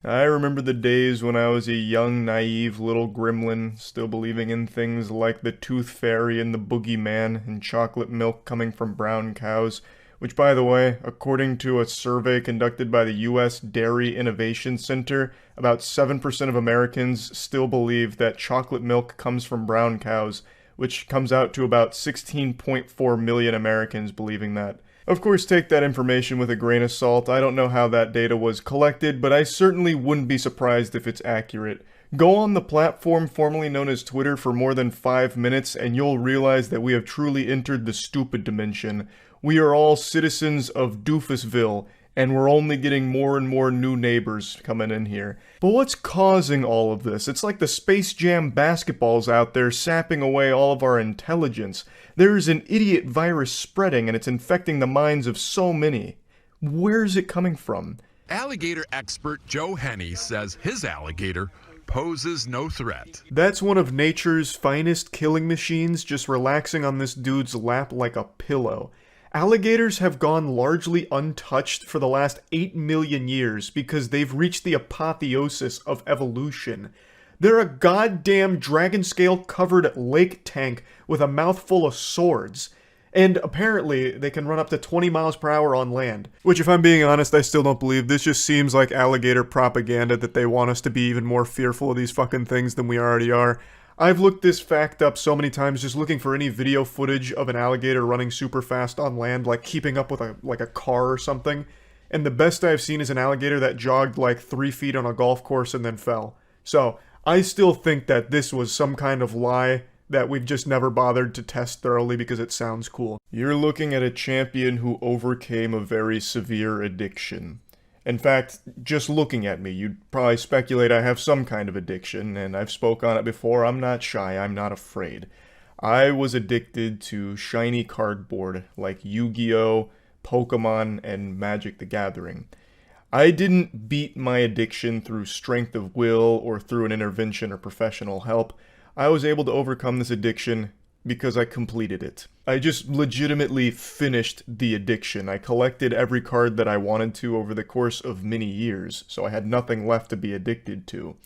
I remember the days when I was a young, naive little gremlin, still believing in things like the tooth fairy and the boogeyman and chocolate milk coming from brown cows, which, by the way, according to a survey conducted by the U.S. Dairy Innovation Center, about 7% of Americans still believe that chocolate milk comes from brown cows, which comes out to about 16.4 million Americans believing that. Of course, take that information with a grain of salt. I don't know how that data was collected, but I certainly wouldn't be surprised if it's accurate. Go on the platform formerly known as Twitter for more than 5 minutes, and you'll realize that we have truly entered the stupid dimension. We are all citizens of Doofusville, and we're only getting more and more new neighbors coming in here. But what's causing all of this? It's like the Space Jam basketballs out there sapping away all of our intelligence. There's an idiot virus spreading, and it's infecting the minds of so many. Where's it coming from? Alligator expert Joe Henney says his alligator poses no threat. That's one of nature's finest killing machines, just relaxing on this dude's lap like a pillow. Alligators have gone largely untouched for the last 8 million years because they've reached the apotheosis of evolution. They're a goddamn dragon scale covered lake tank with a mouthful of swords. And apparently, they can run up to 20 miles per hour on land. Which, if I'm being honest, I still don't believe. This just seems like alligator propaganda that they want us to be even more fearful of these fucking things than we already are. I've looked this fact up so many times just looking for any video footage of an alligator running super fast on land, like keeping up with a car or something. And the best I've seen is an alligator that jogged like 3 feet on a golf course and then fell. So, I still think that this was some kind of lie that we've just never bothered to test thoroughly because it sounds cool. You're looking at a champion who overcame a very severe addiction. In fact, just looking at me, you'd probably speculate I have some kind of addiction, and I've spoke on it before. I'm not shy, I'm not afraid. I was addicted to shiny cardboard like Yu-Gi-Oh!, Pokemon, and Magic the Gathering. I didn't beat my addiction through strength of will or through an intervention or professional help. I was able to overcome this addiction because I completed it. I just legitimately finished the addiction. I collected every card that I wanted to over the course of many years, so I had nothing left to be addicted to.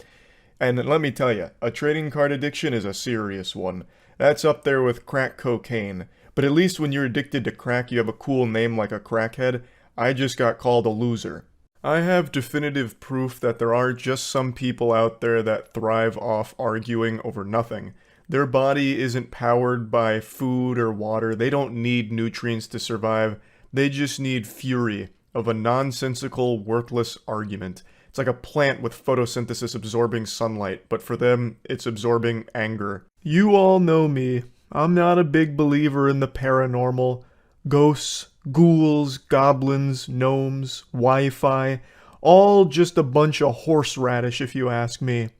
And let me tell you, a trading card addiction is a serious one. That's up there with crack cocaine. But at least when you're addicted to crack, you have a cool name like a crackhead. I just got called a loser. I have definitive proof that there are just some people out there that thrive off arguing over nothing. Their body isn't powered by food or water. They don't need nutrients to survive. They just need fury of a nonsensical, worthless argument. It's like a plant with photosynthesis absorbing sunlight, but for them, it's absorbing anger. You all know me. I'm not a big believer in the paranormal. Ghosts, ghouls, goblins, gnomes, Wi-Fi, all just a bunch of horseradish if you ask me.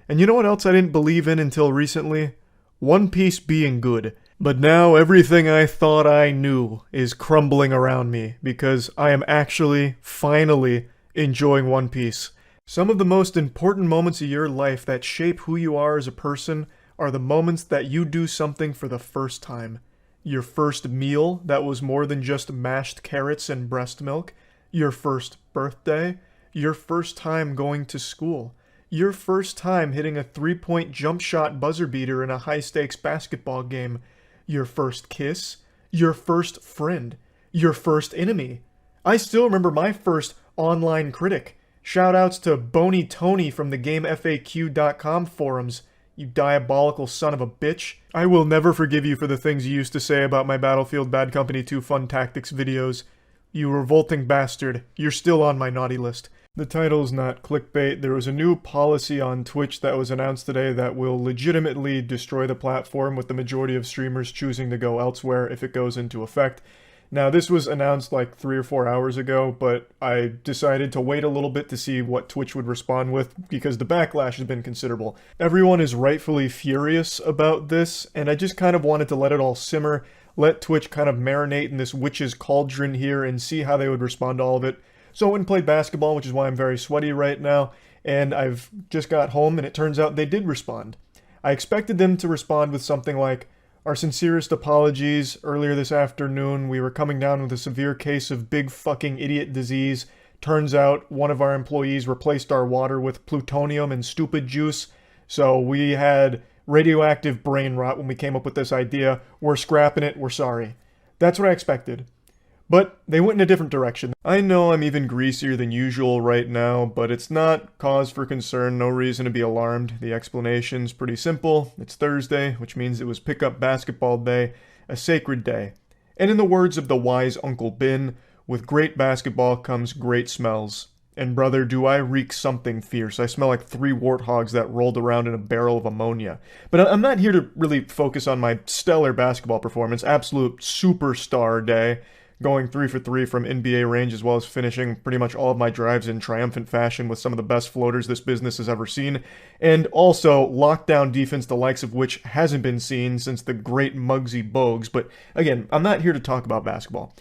And you know what else I didn't believe in until recently? One Piece being good. But now everything I thought I knew is crumbling around me because I am actually, finally, enjoying One Piece. Some of the most important moments of your life that shape who you are as a person are the moments that you do something for the first time. Your first meal that was more than just mashed carrots and breast milk. Your first birthday. Your first time going to school. Your first time hitting a 3-point jump shot buzzer beater in a high-stakes basketball game. Your first kiss. Your first friend. Your first enemy. I still remember my first online critic. Shoutouts to Boney Tony from the GameFAQ.com forums. You diabolical son of a bitch. I will never forgive you for the things you used to say about my Battlefield Bad Company 2 Fun Tactics videos. You revolting bastard. You're still on my naughty list. The title's not clickbait. There was a new policy on Twitch that was announced today that will legitimately destroy the platform, with the majority of streamers choosing to go elsewhere if it goes into effect. Now, this was announced like 3 or 4 hours ago, but I decided to wait a little bit to see what Twitch would respond with, because the backlash has been considerable. Everyone is rightfully furious about this, and I just kind of wanted to let it all simmer, let Twitch kind of marinate in this witch's cauldron here and see how they would respond to all of it. So I went and played basketball, which is why I'm very sweaty right now, and I've just got home, and it turns out they did respond. I expected them to respond with something like, "Our sincerest apologies. Earlier this afternoon, we were coming down with a severe case of big fucking idiot disease. Turns out one of our employees replaced our water with plutonium and stupid juice, so we had radioactive brain rot when we came up with this idea. We're scrapping it, we're sorry. That's what I expected. But they went in a different direction. I know I'm even greasier than usual right now, but it's not cause for concern, no reason to be alarmed. The explanation's pretty simple. It's Thursday, which means it was pickup basketball day, a sacred day. And in the words of the wise Uncle Ben, with great basketball comes great smells. And brother, do I reek something fierce. I smell like 3 warthogs that rolled around in a barrel of ammonia. But I'm not here to really focus on my stellar basketball performance. Absolute superstar day. Going 3 for 3 from NBA range, as well as finishing pretty much all of my drives in triumphant fashion with some of the best floaters this business has ever seen. And also, lockdown defense, the likes of which hasn't been seen since the great Muggsy Bogues. But again, I'm not here to talk about basketball.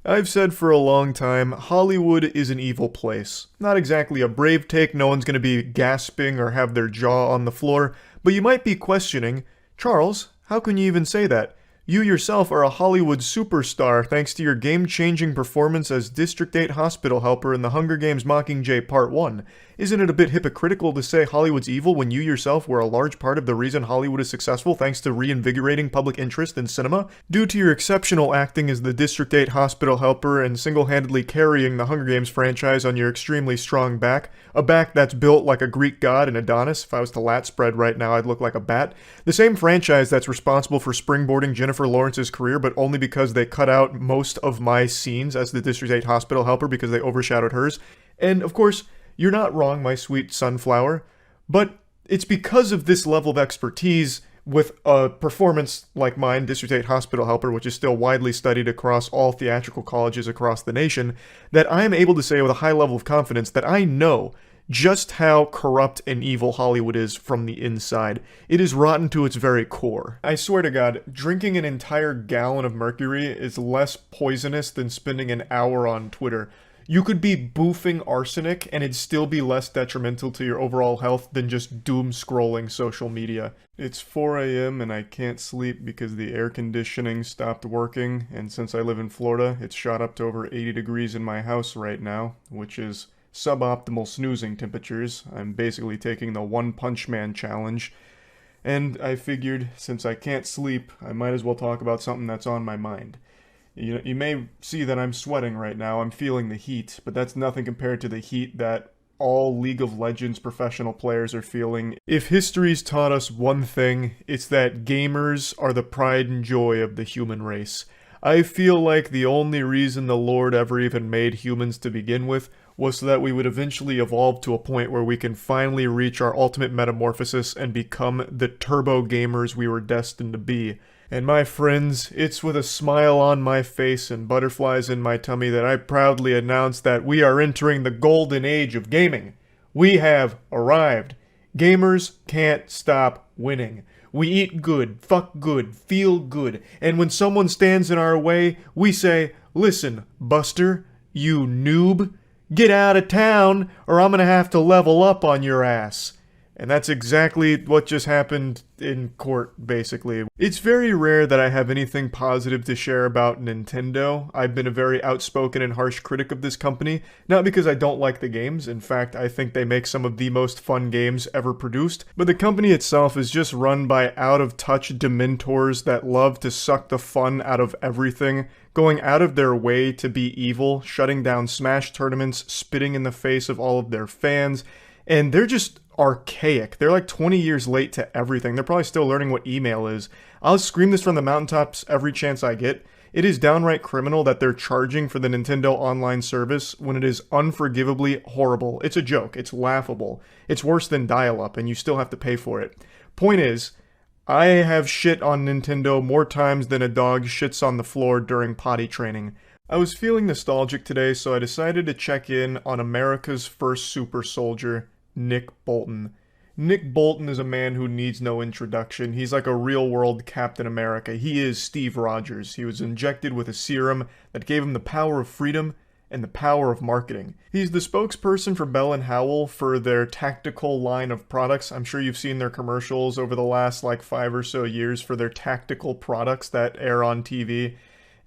I've said for a long time, Hollywood is an evil place. Not exactly a brave take, no one's going to be gasping or have their jaw on the floor, but you might be questioning, Charles, how can you even say that? You yourself are a Hollywood superstar thanks to your game-changing performance as District 8 hospital helper in the Hunger Games Mockingjay Part 1. Isn't it a bit hypocritical to say Hollywood's evil when you yourself were a large part of the reason Hollywood is successful thanks to reinvigorating public interest in cinema? Due to your exceptional acting as the District 8 hospital helper and single-handedly carrying the Hunger Games franchise on your extremely strong back, a back that's built like a Greek god in Adonis. If I was to lat spread right now, I'd look like a bat. The same franchise that's responsible for springboarding Jennifer Lawrence's career, but only because they cut out most of my scenes as the District 8 hospital helper because they overshadowed hers. And of course, you're not wrong, my sweet sunflower, but it's because of this level of expertise with a performance like mine, District 8 hospital helper, which is still widely studied across all theatrical colleges across the nation, that I am able to say with a high level of confidence that I know just how corrupt and evil Hollywood is from the inside. It is rotten to its very core. I swear to God, drinking an entire gallon of mercury is less poisonous than spending an hour on Twitter. You could be boofing arsenic and it'd still be less detrimental to your overall health than just doom scrolling social media. It's 4 a.m. and I can't sleep because the air conditioning stopped working, and since I live in Florida, it's shot up to over 80 degrees in my house right now, which is suboptimal snoozing temperatures. I'm basically taking the One Punch Man challenge. And I figured, since I can't sleep, I might as well talk about something that's on my mind. You may see that I'm sweating right now. I'm feeling the heat, but that's nothing compared to the heat that all League of Legends professional players are feeling. If history's taught us one thing, it's that gamers are the pride and joy of the human race. I feel like the only reason the Lord ever even made humans to begin with was so that we would eventually evolve to a point where we can finally reach our ultimate metamorphosis and become the turbo gamers we were destined to be. And my friends, it's with a smile on my face and butterflies in my tummy that I proudly announce that we are entering the golden age of gaming. We have arrived. Gamers can't stop winning. We eat good, fuck good, feel good, and when someone stands in our way, we say, "Listen, Buster, you noob, get out of town or I'm gonna have to level up on your ass." And that's exactly what just happened in court, basically. It's very rare that I have anything positive to share about Nintendo. I've been a very outspoken and harsh critic of this company, not because I don't like the games. In fact, I think they make some of the most fun games ever produced. But the company itself is just run by out-of-touch dementors that love to suck the fun out of everything, going out of their way to be evil, shutting down Smash tournaments, spitting in the face of all of their fans, and they're just archaic. They're like 20 years late to everything. They're probably still learning what email is. I'll scream this from the mountaintops every chance I get. It is downright criminal that they're charging for the Nintendo Online service when it is unforgivably horrible. It's a joke. It's laughable. It's worse than dial-up, and you still have to pay for it. Point is, I have shit on Nintendo more times than a dog shits on the floor during potty training. I was feeling nostalgic today, so I decided to check in on America's first super soldier, Nick Bolton. Nick Bolton is a man who needs no introduction. He's like a real-world Captain America. He is Steve Rogers. He was injected with a serum that gave him the power of freedom and the power of marketing. He's the spokesperson for Bell & Howell for their tactical line of products. I'm sure you've seen their commercials over the last 5 or so years for their tactical products that air on TV.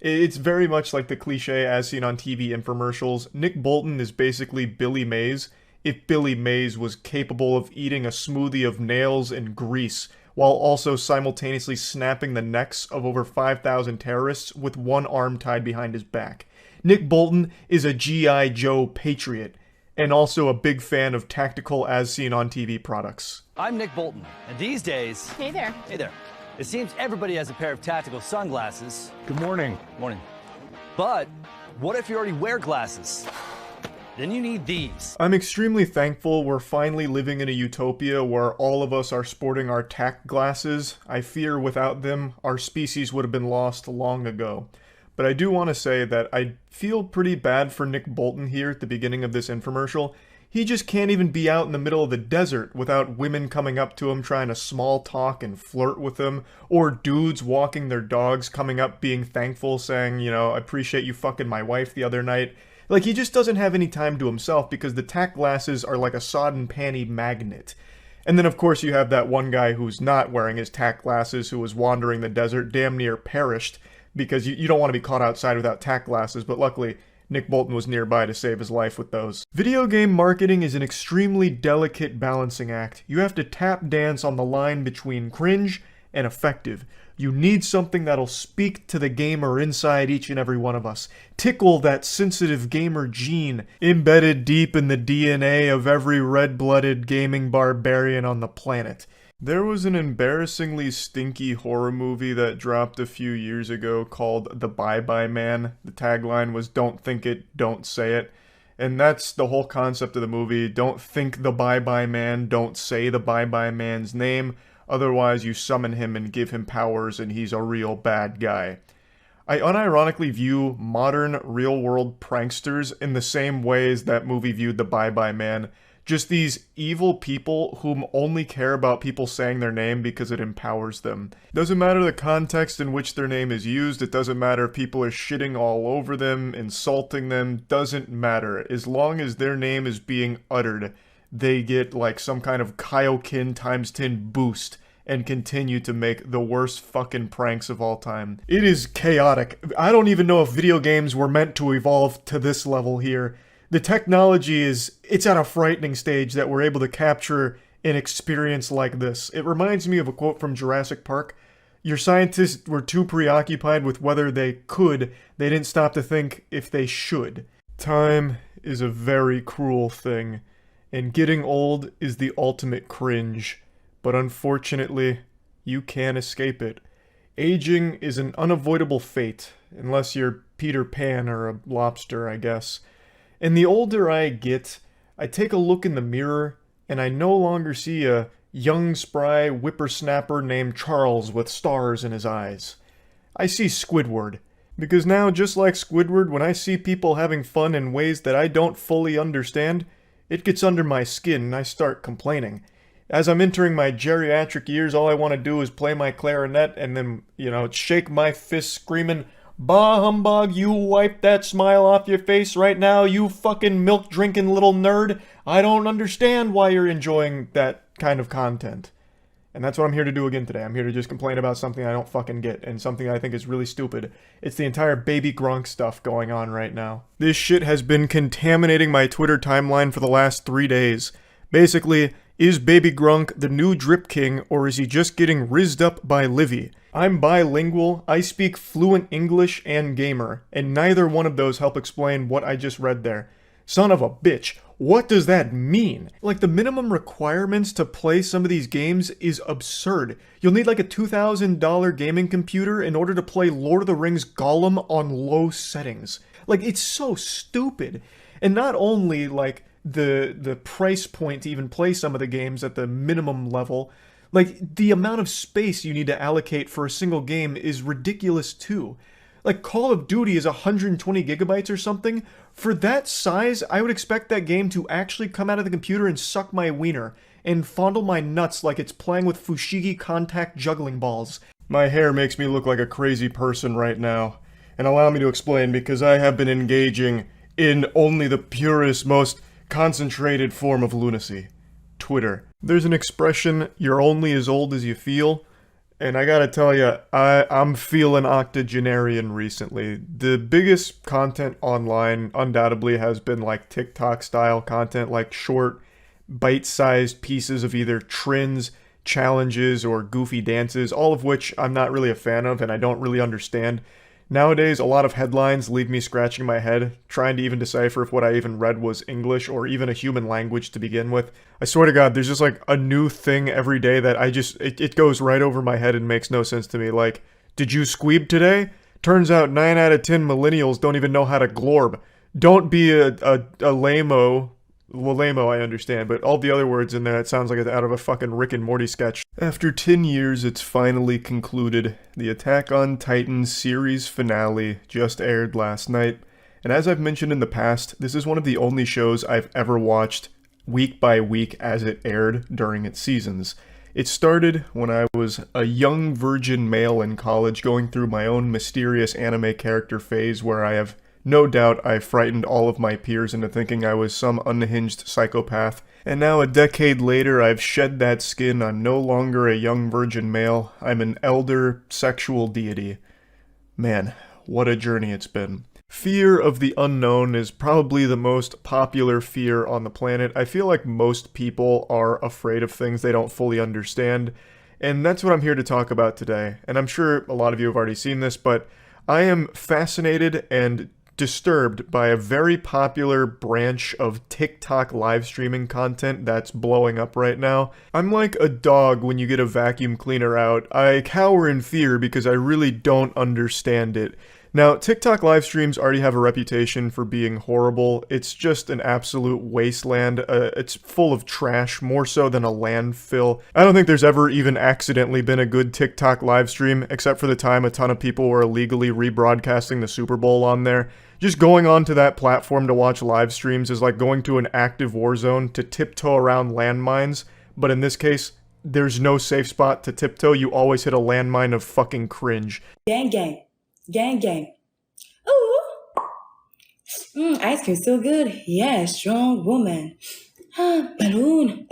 It's very much like the cliche as seen on TV infomercials. Nick Bolton is basically Billy Mays if Billy Mays was capable of eating a smoothie of nails and grease while also simultaneously snapping the necks of over 5,000 terrorists with one arm tied behind his back. Nick Bolton is a G.I. Joe patriot, and also a big fan of tactical as seen on TV products. I'm Nick Bolton, and these days... Hey there. Hey there. It seems everybody has a pair of tactical sunglasses. Good morning. Morning. But what if you already wear glasses? Then you need these. I'm extremely thankful we're finally living in a utopia where all of us are sporting our tack glasses. I fear without them, our species would have been lost long ago. But I do want to say that I feel pretty bad for Nick Bolton here at the beginning of this infomercial. He just can't even be out in the middle of the desert without women coming up to him trying to small talk and flirt with him, or dudes walking their dogs coming up being thankful saying, you know, I appreciate you fucking my wife the other night. Like, he just doesn't have any time to himself because the tack glasses are like a sodden panty magnet. And then of course you have that one guy who's not wearing his tack glasses who was wandering the desert, damn near perished, because you don't want to be caught outside without tack glasses, but luckily Nick Bolton was nearby to save his life with those. Video game marketing is an extremely delicate balancing act. You have to tap dance on the line between cringe and effective. You need something that'll speak to the gamer inside each and every one of us. Tickle that sensitive gamer gene embedded deep in the DNA of every red-blooded gaming barbarian on the planet. There was an embarrassingly stinky horror movie that dropped a few years ago called The Bye-Bye Man. The tagline was "Don't think it, don't say it." And that's the whole concept of the movie. Don't think the Bye-Bye Man, don't say the Bye-Bye Man's name. Otherwise you summon him and give him powers and he's a real bad guy. I unironically view modern real-world pranksters in the same way as that movie viewed the Bye-Bye Man. Just these evil people whom only care about people saying their name because it empowers them. Doesn't matter the context in which their name is used, it doesn't matter if people are shitting all over them, insulting them, doesn't matter. As long as their name is being uttered, they get like some kind of Kaioken times 10 boost and continue to make the worst fucking pranks of all time. It is chaotic. I don't even know if video games were meant to evolve to this level here. The technology it's at a frightening stage that we're able to capture an experience like this. It reminds me of a quote from Jurassic Park. Your scientists were too preoccupied with whether they could, they didn't stop to think if they should. Time is a very cruel thing, and getting old is the ultimate cringe. But unfortunately, you can't escape it. Aging is an unavoidable fate, unless you're Peter Pan or a lobster, I guess. And the older I get, I take a look in the mirror, and I no longer see a young, spry whippersnapper named Charles with stars in his eyes. I see Squidward. Because now, just like Squidward, when I see people having fun in ways that I don't fully understand, it gets under my skin and I start complaining. As I'm entering my geriatric years, all I want to do is play my clarinet and then, shake my fist screaming, "Bah humbug, you wipe that smile off your face right now, you fucking milk-drinking little nerd. I don't understand why you're enjoying that kind of content." And that's what I'm here to do again today. I'm here to just complain about something I don't fucking get, and something I think is really stupid. It's the entire Baby Grunk stuff going on right now. This shit has been contaminating my Twitter timeline for the last 3 days. Basically, is Baby Grunk the new Drip King, or is he just getting rizzed up by Livy? I'm bilingual, I speak fluent English and gamer, and neither one of those help explain what I just read there. Son of a bitch, what does that mean? Like, the minimum requirements to play some of these games is absurd. You'll need like a $2,000 gaming computer in order to play Lord of the Rings Gollum on low settings. Like, it's so stupid. And not only, like, the price point to even play some of the games at the minimum level, like, the amount of space you need to allocate for a single game is ridiculous too. Like, Call of Duty is 120 gigabytes or something. For that size, I would expect that game to actually come out of the computer and suck my wiener, and fondle my nuts like it's playing with Fushigi contact juggling balls. My hair makes me look like a crazy person right now. And allow me to explain, because I have been engaging in only the purest, most concentrated form of lunacy. Twitter. There's an expression, "you're only as old as you feel," And I gotta tell you, I'm feeling octogenarian recently. The biggest content online undoubtedly has been like TikTok style content, like short, bite sized pieces of either trends, challenges, or goofy dances, all of which I'm not really a fan of and I don't really understand. Nowadays, a lot of headlines leave me scratching my head, trying to even decipher if what I even read was English or even a human language to begin with. I swear to God, there's just like a new thing every day that it goes right over my head and makes no sense to me. Like, did you squeeb today? Turns out 9 out of 10 millennials don't even know how to glorb. Don't be a lame-o. Well, lame-o I understand, but all the other words in there, it sounds like it's out of a fucking Rick and Morty sketch. After 10 years, it's finally concluded. The Attack on Titan series finale just aired last night. And as I've mentioned in the past, this is one of the only shows I've ever watched week by week as it aired during its seasons. It started when I was a young virgin male in college going through my own mysterious anime character phase where I have no doubt I frightened all of my peers into thinking I was some unhinged psychopath. And now a decade later, I've shed that skin. I'm no longer a young virgin male. I'm an elder sexual deity. Man, what a journey it's been. Fear of the unknown is probably the most popular fear on the planet. I feel like most people are afraid of things they don't fully understand. And that's what I'm here to talk about today. And I'm sure a lot of you have already seen this, but I am fascinated and disturbed by a very popular branch of TikTok live streaming content that's blowing up right now. I'm like a dog when you get a vacuum cleaner out. I cower in fear because I really don't understand it. Now, TikTok live streams already have a reputation for being horrible. It's just an absolute wasteland. It's full of trash, more so than a landfill. I don't think there's ever even accidentally been a good TikTok live stream, except for the time a ton of people were illegally rebroadcasting the Super Bowl on there. Just going onto that platform to watch live streams is like going to an active war zone to tiptoe around landmines, but in this case, there's no safe spot to tiptoe. You always hit a landmine of fucking cringe. Gang, gang. Gang, gang. Ooh. Ice cream so good. Yeah, strong woman. Balloon.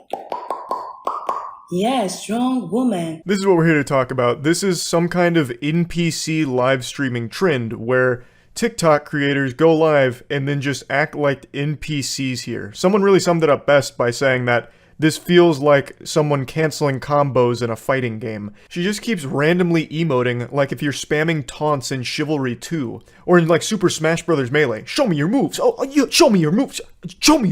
Yeah, strong woman. This is what we're here to talk about. This is some kind of NPC live streaming trend where TikTok creators go live and then just act like NPCs here. Someone really summed it up best by saying that this feels like someone canceling combos in a fighting game. She just keeps randomly emoting like if you're spamming taunts in Chivalry 2 or in like Super Smash Bros. Melee. Show me your moves. Show me your moves. Show me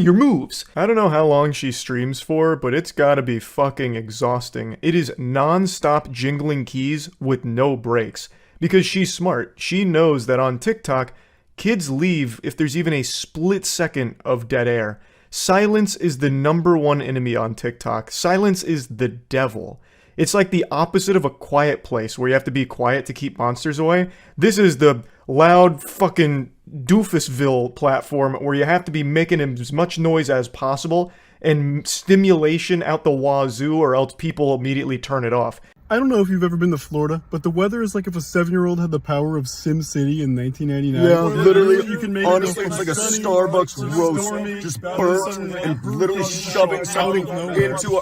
your moves. I don't know how long she streams for, but it's gotta be fucking exhausting. It is non-stop jingling keys with no breaks. Because she's smart. She knows that on TikTok, kids leave if there's even a split second of dead air. Silence is the #1 enemy on TikTok. Silence is the devil. It's like the opposite of a quiet place where you have to be quiet to keep monsters away. This is the loud fucking doofusville platform where you have to be making as much noise as possible and stimulation out the wazoo or else people immediately turn it off. I don't know if you've ever been to Florida, but the weather is like if a 7-year-old had the power of Sim City in 1999. Yeah, literally, You can make honestly, it it's like a sunny, Starbucks or roast, stormy, just out burnt in the sun, and literally shoving something into a...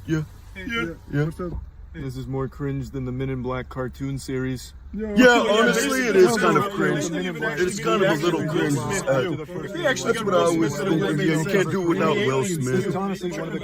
Yeah. What's up? This is more cringe than the Men in Black cartoon series. Yeah, honestly, it is kind of cringe. It's kind of a little cringe. That's what I always think. Yeah, you can't do it without Will Smith. Honestly, one of the